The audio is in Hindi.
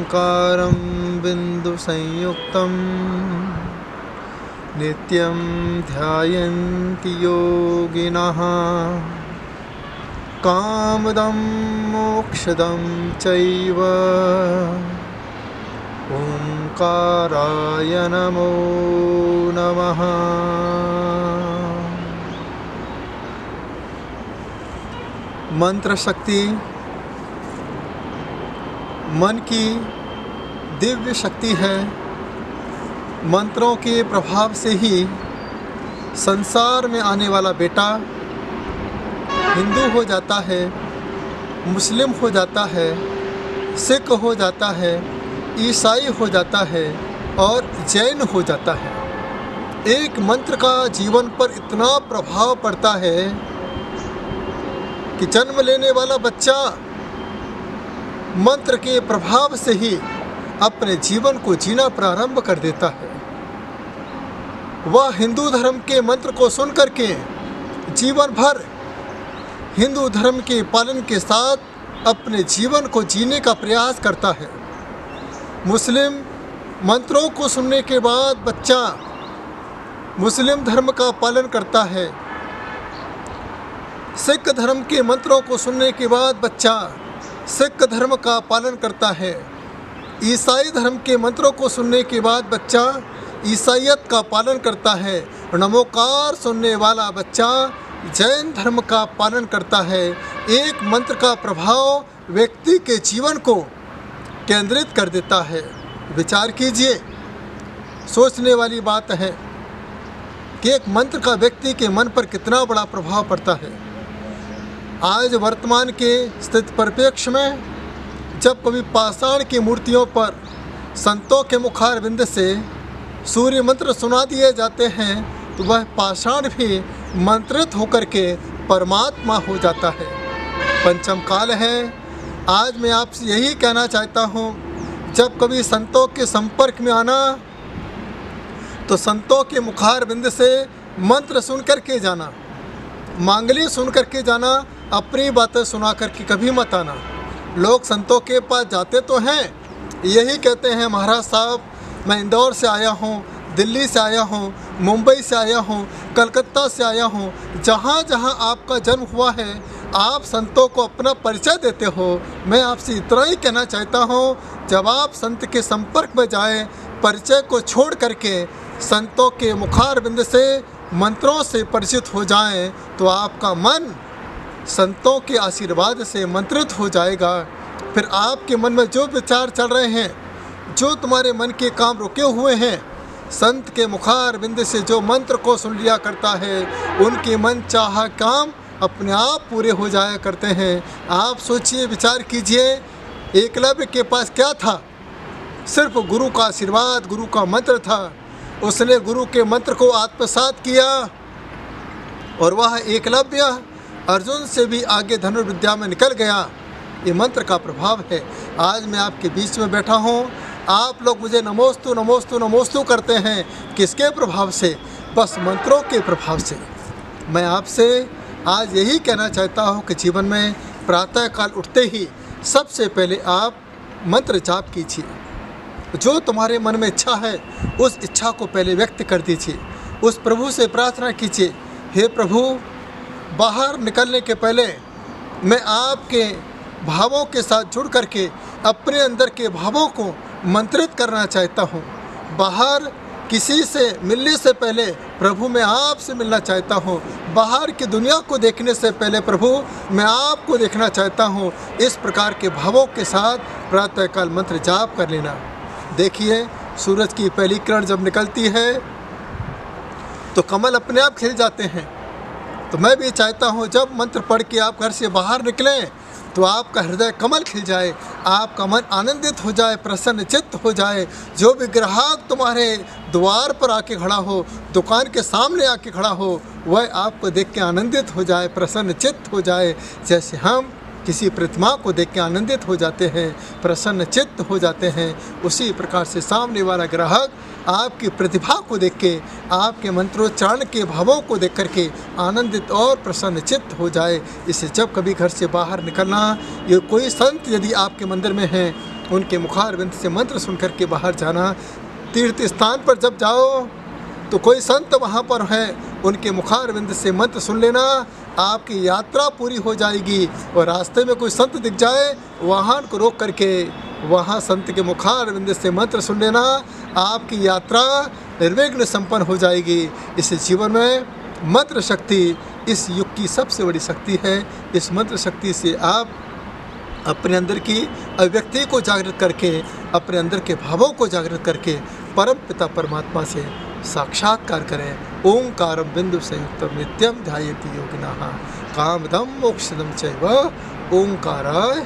ओंकारं बिन्दुसंयुक्तं नित्यं ध्यायन्ति योगिनः कामदं मोक्षदं चैव ओंकाराय नमो नमः। मंत्र शक्ति मन की दिव्य शक्ति है। मंत्रों के प्रभाव से ही संसार में आने वाला बेटा हिंदू हो जाता है, मुस्लिम हो जाता है, सिख हो जाता है, ईसाई हो जाता है और जैन हो जाता है। एक मंत्र का जीवन पर इतना प्रभाव पड़ता है कि जन्म लेने वाला बच्चा मंत्र के प्रभाव से ही अपने जीवन को जीना प्रारंभ कर देता है। वह हिंदू धर्म के मंत्र को सुन करके जीवन भर हिंदू धर्म के पालन के साथ अपने जीवन को जीने का प्रयास करता है। मुस्लिम मंत्रों को सुनने के बाद बच्चा मुस्लिम धर्म का पालन करता है। सिख धर्म के मंत्रों को सुनने के बाद बच्चा सिख धर्म का पालन करता है। ईसाई धर्म के मंत्रों को सुनने के बाद बच्चा ईसाईयत का पालन करता है। नमोकार सुनने वाला बच्चा जैन धर्म का पालन करता है। एक मंत्र का प्रभाव व्यक्ति के जीवन को केंद्रित कर देता है। विचार कीजिए, सोचने वाली बात है कि एक मंत्र का व्यक्ति के मन पर कितना बड़ा प्रभाव पड़ता है। आज वर्तमान के स्थित परिप्रेक्ष्य में जब कभी पाषाण की मूर्तियों पर संतों के मुखारविंद से सूर्य मंत्र सुना दिए जाते हैं तो वह पाषाण भी मंत्रित होकर के परमात्मा हो जाता है। पंचम काल है। आज मैं आपसे यही कहना चाहता हूँ, जब कभी संतों के संपर्क में आना तो संतों के मुखारविंद से मंत्र सुन करके जाना, मांगली सुन करके जाना, अपनी बातें सुना करके कभी मत आना। लोग संतों के पास जाते तो हैं, यही कहते हैं महाराज साहब मैं इंदौर से आया हूँ, दिल्ली से आया हूँ, मुंबई से आया हूँ, कलकत्ता से आया हूँ। जहाँ जहाँ आपका जन्म हुआ है आप संतों को अपना परिचय देते हो। मैं आपसे इतना ही कहना चाहता हूँ, जब आप संत के संपर्क में जाएं, परिचय को छोड़ करके संतों के मुखारविंद से मंत्रों से परिचित हो जाएं तो आपका मन संतों के आशीर्वाद से मंत्रित हो जाएगा। फिर आपके मन में जो विचार चल रहे हैं, जो तुम्हारे मन के काम रुके हुए हैं, संत के मुखारविंद से जो मंत्र को सुन लिया करता है उनके मन चाहा काम अपने आप पूरे हो जाया करते हैं। आप सोचिए, विचार कीजिए, एकलव्य के पास क्या था? सिर्फ गुरु का आशीर्वाद, गुरु का मंत्र था। उसने गुरु के मंत्र को आत्मसात किया और वह एकलव्य अर्जुन से भी आगे धनुर्विद्या में निकल गया। ये मंत्र का प्रभाव है। आज मैं आपके बीच में बैठा हूँ, आप लोग मुझे नमोस्तु नमोस्तु नमोस्तु करते हैं। किसके प्रभाव से? बस मंत्रों के प्रभाव से। मैं आपसे आज यही कहना चाहता हूँ कि जीवन में प्रातःकाल उठते ही सबसे पहले आप मंत्र जाप कीजिए। जो तुम्हारे मन में इच्छा है उस इच्छा को पहले व्यक्त कर दीजिए। उस प्रभु से प्रार्थना कीजिए, हे प्रभु, बाहर निकलने के पहले मैं आपके भावों के साथ जुड़ करके अपने अंदर के भावों को मंत्रित करना चाहता हूँ। बाहर किसी से मिलने से पहले प्रभु मैं आपसे मिलना चाहता हूँ। बाहर की दुनिया को देखने से पहले प्रभु मैं आपको देखना चाहता हूँ। इस प्रकार के भावों के साथ प्रातःकाल मंत्र जाप कर लेना। देखिए, सूरज की पहली किरण जब निकलती है तो कमल अपने आप खिल जाते हैं। तो मैं भी चाहता हूँ जब मंत्र पढ़ के आप घर से बाहर निकलें तो आपका हृदय कमल खिल जाए, आपका मन आनंदित हो जाए, प्रसन्न चित्त हो जाए। जो भी ग्राहक तुम्हारे द्वार पर आके खड़ा हो, दुकान के सामने आके खड़ा हो, वह आपको देख के आनंदित हो जाए, प्रसन्न चित्त हो जाए। जैसे हम किसी प्रतिमा को देख के आनंदित हो जाते हैं, प्रसन्न चित्त हो जाते हैं, उसी प्रकार से सामने वाला ग्राहक आपकी प्रतिभा को देख के, आपके मंत्रोच्चारण के भावों को देख करके आनंदित और प्रसन्न चित्त हो जाए। इससे जब कभी घर से बाहर निकलना, ये कोई संत यदि आपके मंदिर में हैं, उनके मुखारविंद से मंत्र सुन कर के बाहर जाना। तीर्थ स्थान पर जब जाओ तो कोई संत वहाँ पर है, उनके मुखारविंद से मंत्र सुन लेना, आपकी यात्रा पूरी हो जाएगी। और रास्ते में कोई संत दिख जाए, वाहन को रोक करके वहाँ संत के मुखारविंद से मंत्र सुन लेना, आपकी यात्रा निर्विघ्न संपन्न हो जाएगी। इस जीवन में मंत्र शक्ति इस युग की सबसे बड़ी शक्ति है। इस मंत्र शक्ति से आप अपने अंदर की अभिव्यक्ति को जागृत करके, अपने अंदर के भावों को जागृत करके परम पिता परमात्मा से साक्षात्कार करें। ओंकारं बिंदु संयुक्तम नित्यम ध्यायति योगिनः कामदं मोक्षदं चैव ओंकाराय